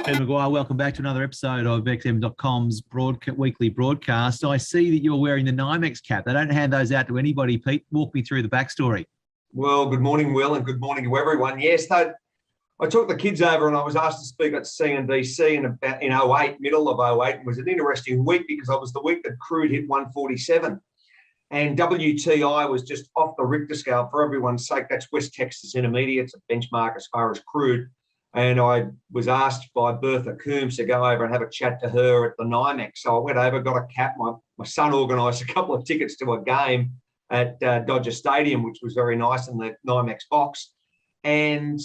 Ed McGuire, welcome back to another episode of XM.com's weekly broadcast. I see that you're wearing the NYMEX cap. They don't hand those out to anybody. Pete, walk me through the backstory. Well, good morning, Will, and good morning to everyone. Yes, I took the kids over and I was asked to speak at CNBC in 08, middle of 08. It was an interesting week because I was the week that crude hit 147. And WTI was just off the Richter scale. For everyone's sake, that's West Texas Intermediate. It's a benchmark as far as crude. And I was asked by Bertha Coombs to go over and have a chat to her at the NYMEX. So I went over, got a cap. My son organised a couple of tickets to a game at Dodger Stadium, which was very nice in the NYMEX box. And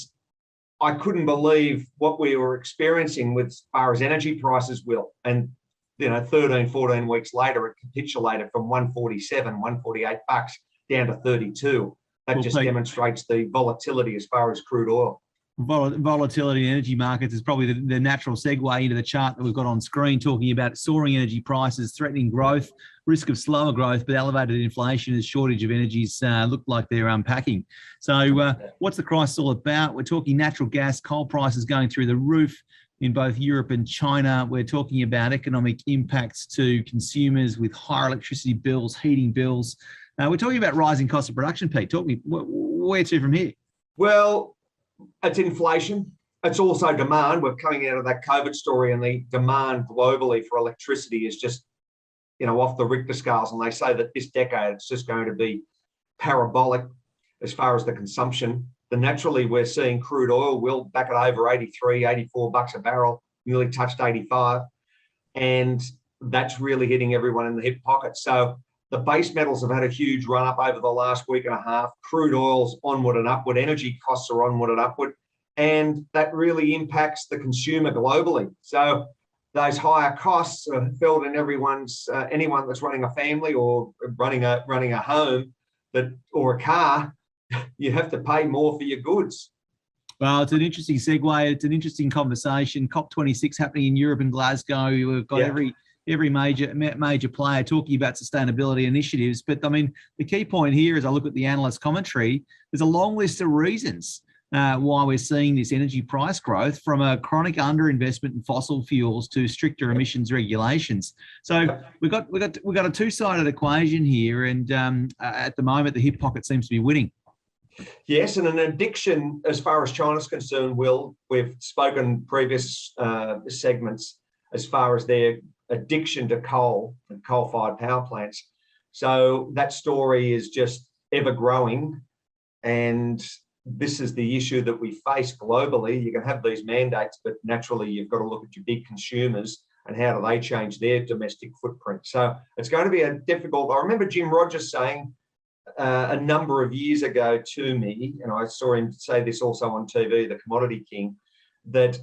I couldn't believe what we were experiencing with as far as energy prices, Will. And, 13, 14 weeks later, it capitulated from 147, 148 bucks down to 32. That just demonstrates the volatility as far as crude oil. Volatility in energy markets is probably the natural segue into the chart that we've got on screen, talking about soaring energy prices, threatening growth, risk of slower growth, but elevated inflation as shortage of energies look like they're unpacking. So what's the crisis all about? We're talking natural gas, coal prices going through the roof in both Europe and China. We're talking about economic impacts to consumers with higher electricity bills, heating bills. We're talking about rising cost of production, Pete. Talk me, where to from here? Well, it's inflation. It's also demand. We're coming out of that COVID story, and the demand globally for electricity is just, off the Richter scales. And they say that this decade it's just going to be parabolic as far as the consumption. Then naturally, we're seeing crude oil will back at over 83, 84 bucks a barrel, nearly touched 85, and that's really hitting everyone in the hip pocket. So the base metals have had a huge run up over the last week and a half. Crude oil's onward and upward. Energy costs are onward and upward. And that really impacts the consumer globally. So those higher costs are felt in anyone that's running a family or running a home or a car. You have to pay more for your goods. Well, it's an interesting segue. It's an interesting conversation. COP26 happening in Europe and Glasgow. We've got every major player talking about sustainability initiatives. But I mean, the key point here, as I look at the analyst commentary, there's a long list of reasons why we're seeing this energy price growth, from a chronic underinvestment in fossil fuels to stricter emissions regulations. So we've got a two-sided equation here, and at the moment, the hip pocket seems to be winning. Yes, and an addiction as far as China's concerned, Will. We've spoken previous segments as far as their addiction to coal and coal-fired power plants. So that story is just ever growing, and this is the issue that we face globally. You can have these mandates, but naturally you've got to look at your big consumers and how do they change their domestic footprint. So it's going to be a difficult. I remember Jim Rogers saying a number of years ago to me, and I saw him say this also on TV, the Commodity King, that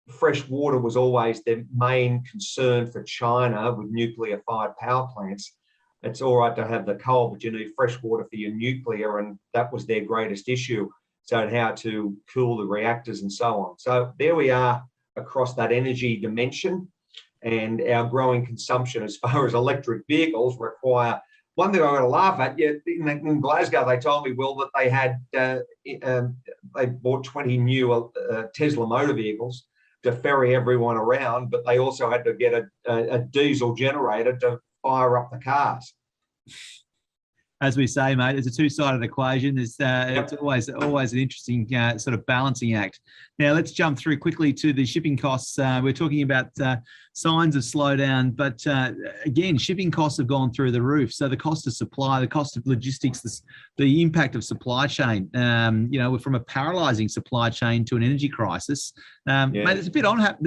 fresh water was always their main concern for China with nuclear-fired power plants. It's all right to have the coal, but you need fresh water for your nuclear, and that was their greatest issue. So how to cool the reactors and so on. So there we are across that energy dimension, and our growing consumption as far as electric vehicles require. One thing I'm going to laugh at, in Glasgow, they told me, Will, that they had they bought 20 new Tesla motor vehicles to ferry everyone around, but they also had to get a diesel generator to fire up the cars. As we say, mate, it's a two-sided equation. It's always an interesting sort of balancing act. Now, let's jump through quickly to the shipping costs. We're talking about signs of slowdown, but again, shipping costs have gone through the roof. So the cost of supply, the cost of logistics, the impact of supply chain, we're from a paralysing supply chain to an energy crisis. Mate, there's a bit on.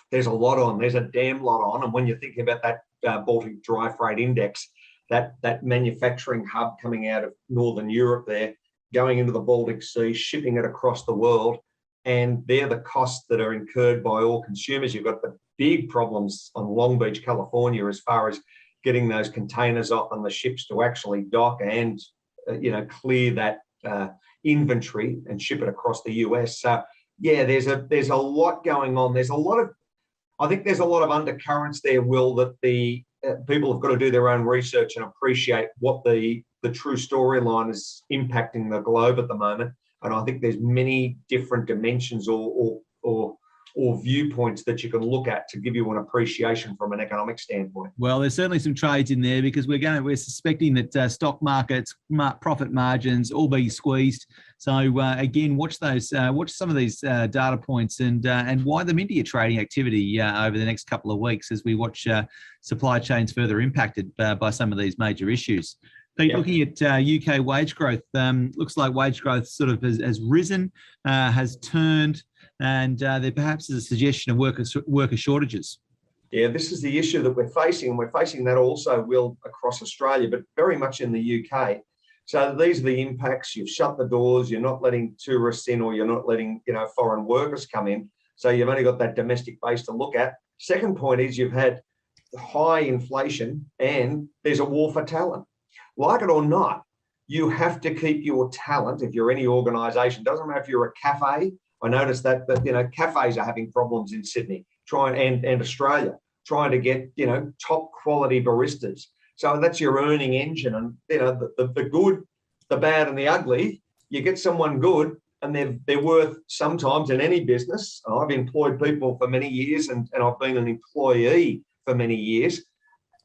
There's a lot on. There's a damn lot on. And when you're thinking about that Baltic Dry Freight Index, that manufacturing hub coming out of Northern Europe there, going into the Baltic Sea, shipping it across the world, and they're the costs that are incurred by all consumers. You've got the big problems on Long Beach, California, as far as getting those containers off on the ships to actually dock and clear that inventory and ship it across the US. So yeah, there's a lot going on. I think there's a lot of undercurrents there, Will, that the people have got to do their own research and appreciate what the true storyline is impacting the globe at the moment. And I think there's many different dimensions or or viewpoints that you can look at to give you an appreciation from an economic standpoint? Well, there's certainly some trades in there because we're suspecting that stock markets, profit margins all be squeezed. So again, watch some of these data points and widen them into your trading activity over the next couple of weeks as we watch supply chains further impacted by some of these major issues. Pete, looking at UK wage growth, looks like wage growth sort of has risen, has turned, and there perhaps is a suggestion of worker shortages. Yeah, this is the issue that we're facing. We're facing that also, Will, across Australia, but very much in the UK. So these are the impacts. You've shut the doors. You're not letting tourists in, or you're not letting foreign workers come in. So you've only got that domestic base to look at. Second point is you've had high inflation, and there's a war for talent. Like it or not, you have to keep your talent. If you're any organisation, doesn't matter if you're a cafe. I noticed that cafes are having problems in Sydney, and Australia, trying to get top quality baristas. So that's your earning engine, and the good, the bad, and the ugly. You get someone good, and they're worth sometimes in any business. I've employed people for many years, and I've been an employee for many years.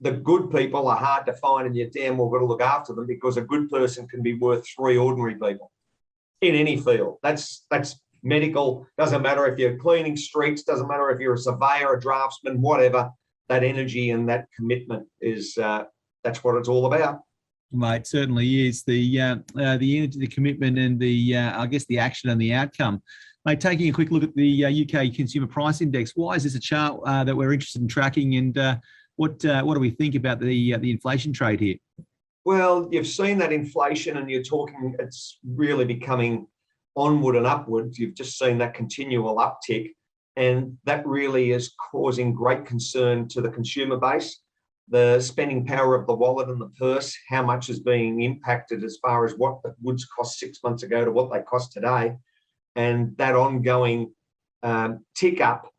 The good people are hard to find, and you're damn well got to look after them, because a good person can be worth 3 ordinary people in any field. That's medical. Doesn't matter if you're cleaning streets. Doesn't matter if you're a surveyor, a draftsman, whatever. That energy and that commitment is that's what it's all about. Mate, certainly is the energy, the commitment, and the I guess the action and the outcome. Mate, taking a quick look at the UK Consumer Price Index. Why is this a chart that we're interested in tracking, and what do we think about the inflation trade here? Well, you've seen that inflation, and you're talking, it's really becoming onward and upwards. You've just seen that continual uptick, and that really is causing great concern to the consumer base. The spending power of the wallet and the purse, how much is being impacted as far as what the goods cost 6 months ago to what they cost today. And that ongoing tick up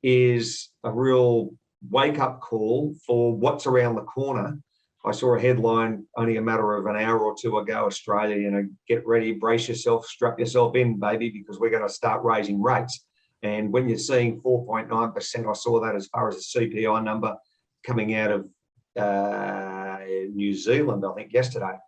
is a real wake-up call for what's around the corner. I saw a headline only a matter of an hour or two ago, Australia, get ready, brace yourself, strap yourself in, baby, because we're going to start raising rates. And when you're seeing 4.9%, I saw that as far as the CPI number coming out of New Zealand, I think yesterday,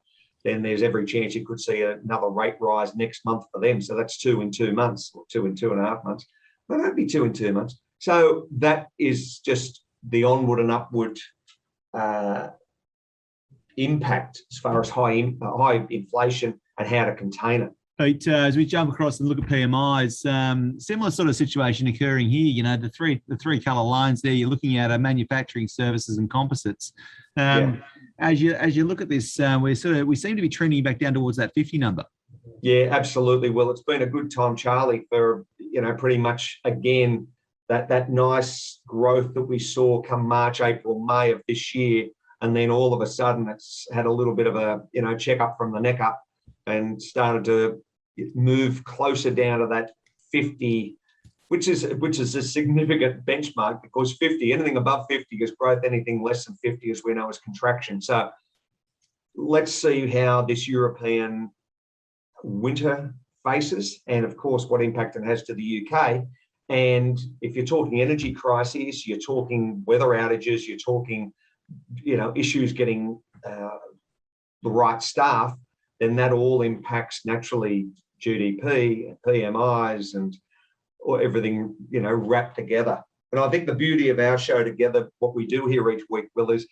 then there's every chance you could see another rate rise next month for them. So that's 2 in 2 months, or 2 in 2.5 months. But that'd be 2 in 2 months. So that is just the onward and upward impact as far as high inflation and how to contain it. Pete, as we jump across and look at PMIs, similar sort of situation occurring here. The three colour lines there. You're looking at manufacturing, services, and composites. As you look at this, we seem to be trending back down towards that 50 number. Yeah, absolutely. Well, it's been a good time, Charlie, for pretty much again that nice growth that we saw come March, April, May of this year, and then all of a sudden it's had a little bit of a check up from the neck up, and started to move closer down to that 50, which is a significant benchmark, because 50, anything above 50 is growth, anything less than 50, as we know, is contraction. So let's see how this European winter faces, and of course what impact it has to the UK. And if you're talking energy crises, you're talking weather outages, you're talking issues getting the right staff, then that all impacts naturally GDP, PMIs, and everything wrapped together. And I think the beauty of our show together, what we do here each week, Will, is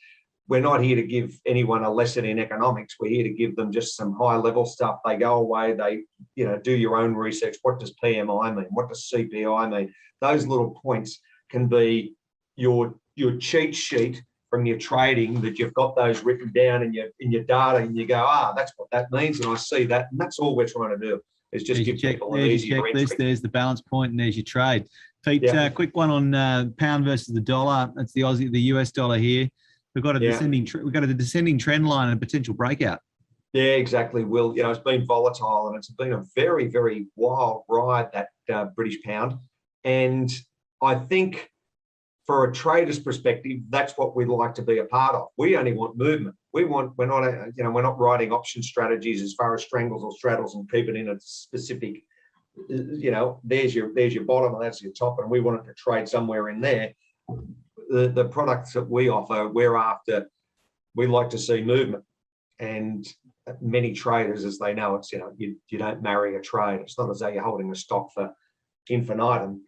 we're not here to give anyone a lesson in economics. We're here to give them just some high level stuff. They go away, they do your own research. What does PMI mean? What does CPI mean? Those little points can be your cheat sheet from your trading, that you've got those written down in your data, and you go, that's what that means, and I see that, and that's all we're trying to do, is just give people an easier entry. There's the balance point, and there's your trade. Pete, quick one on pound versus the dollar. That's the US dollar here. We've got a descending trend line and a potential breakout. Yeah, exactly, Will. It's been volatile, and it's been a very, very wild ride, that British pound. And I think, for a trader's perspective, that's what we'd like to be a part of. We only want movement. We're not writing option strategies as far as strangles or straddles and keep it in a specific there's your bottom and that's your top, and we want it to trade somewhere in there. The products that we offer, we like to see movement, and many traders, as they know, it's you don't marry a trade. It's not as though you're holding a stock for infinitum.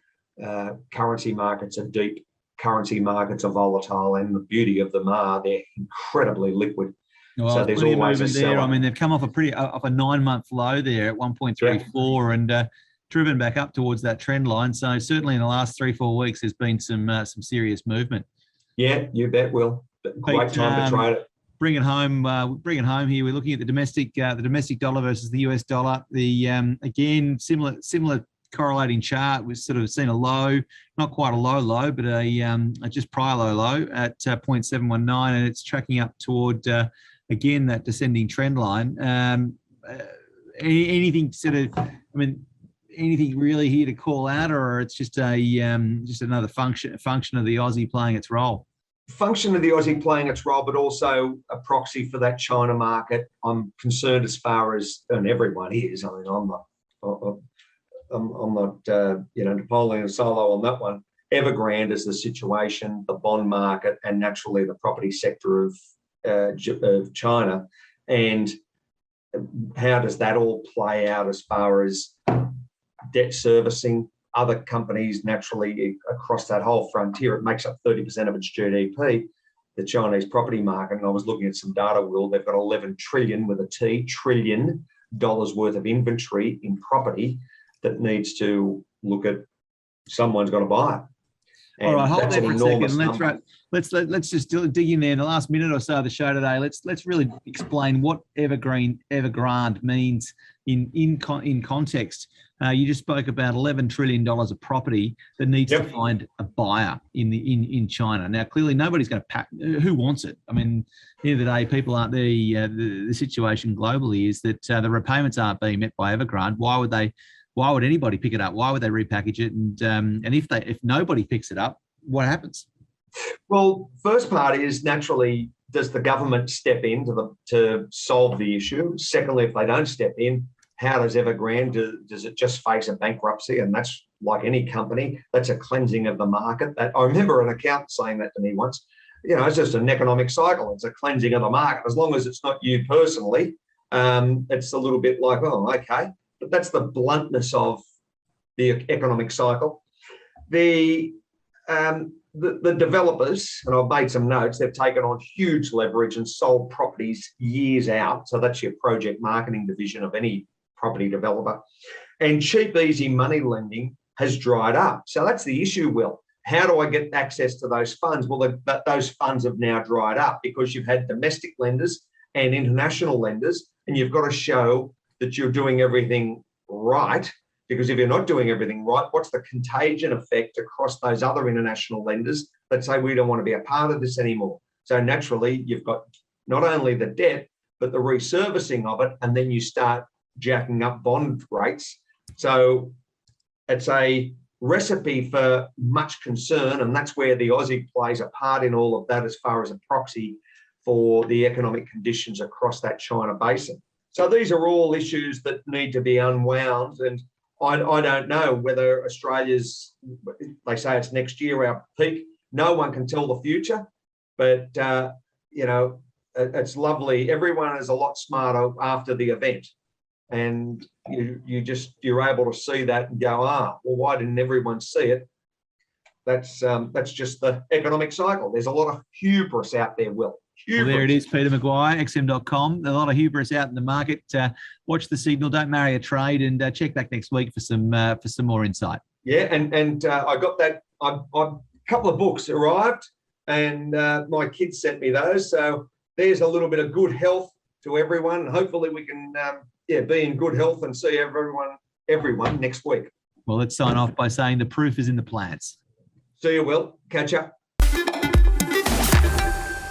Currency markets are deep, currency markets are volatile, and the beauty of them are they're incredibly liquid. Well, so there's always a there. seller. I mean, they've come off a 9-month low there at 1.34 and driven back up towards that trend line. So certainly in the last 3-4 weeks, there's been some serious movement. Yeah, you bet, Will. Great time to trade it. Bring it home here. We're looking at the domestic dollar versus the US dollar. The again similar correlating chart. We've sort of seen a low, not quite a low, but a just prior low at 0.719, and it's tracking up toward again that descending trend line. Anything sort of, anything really here to call out, or it's just another function of the Aussie playing its role? Function of the Aussie playing its role, but also a proxy for that China market. I'm concerned as far as, and everyone is. I'm not Napoleon solo on that one. Evergrande is the situation, the bond market, and naturally the property sector of China. And how does that all play out as far as debt servicing? Other companies naturally across that whole frontier, it makes up 30% of its GDP, the Chinese property market. And I was looking at some data, Will, they've got 11 trillion with a T, trillion dollars worth of inventory in property that needs to look at, someone's got to buy it. And all right, hold there for a second. Let's just dig in there in the last minute or so of the show today. Let's really explain what Evergrande means in context. You just spoke about $11 trillion of property that needs to find a buyer in China. Now, clearly, nobody's going to pack. Who wants it? I mean, at the end of the day, people aren't there. The situation globally is that the repayments aren't being met by Evergrande. Why would anybody pick it up? Why would they repackage it? And if nobody picks it up, what happens? Well, first part is naturally, does the government step in to solve the issue? Secondly, if they don't step in, how does Evergrande, does it just face a bankruptcy? And that's like any company, that's a cleansing of the market. That I remember an accountant saying that to me once. It's just an economic cycle. It's a cleansing of the market. As long as it's not you personally, it's a little bit like, oh, okay. But that's the bluntness of the economic cycle. The developers, and I've made some notes, they've taken on huge leverage and sold properties years out. So that's your project marketing division of any property developer. And cheap, easy money lending has dried up. So that's the issue, Will. How do I get access to those funds? Well, those funds have now dried up because you've had domestic lenders and international lenders, and you've got to show that you're doing everything right. Because if you're not doing everything right, what's the contagion effect across those other international lenders that say we don't want to be a part of this anymore? So naturally, you've got not only the debt, but the reservicing of it, and then you start jacking up bond rates. So it's a recipe for much concern, and that's where the Aussie plays a part in all of that as far as a proxy for the economic conditions across that China basin. So these are all issues that need to be unwound, and I don't know whether Australia's, they say it's next year, our peak. No one can tell the future, but, it's lovely. Everyone is a lot smarter after the event. And you're able to see that and go, well, why didn't everyone see it? That's just the economic cycle. There's a lot of hubris out there, Will. Well, there it is, Peter McGuire, xm.com. A lot of hubris out in the market. Watch the signal, don't marry a trade, and check back next week for some more insight. Yeah, and I got that. A couple of books arrived, and my kids sent me those. So there's a little bit of good health to everyone. Hopefully we can be in good health and see everyone next week. Well, let's sign off by saying the proof is in the plants. See you, Will. Catch up.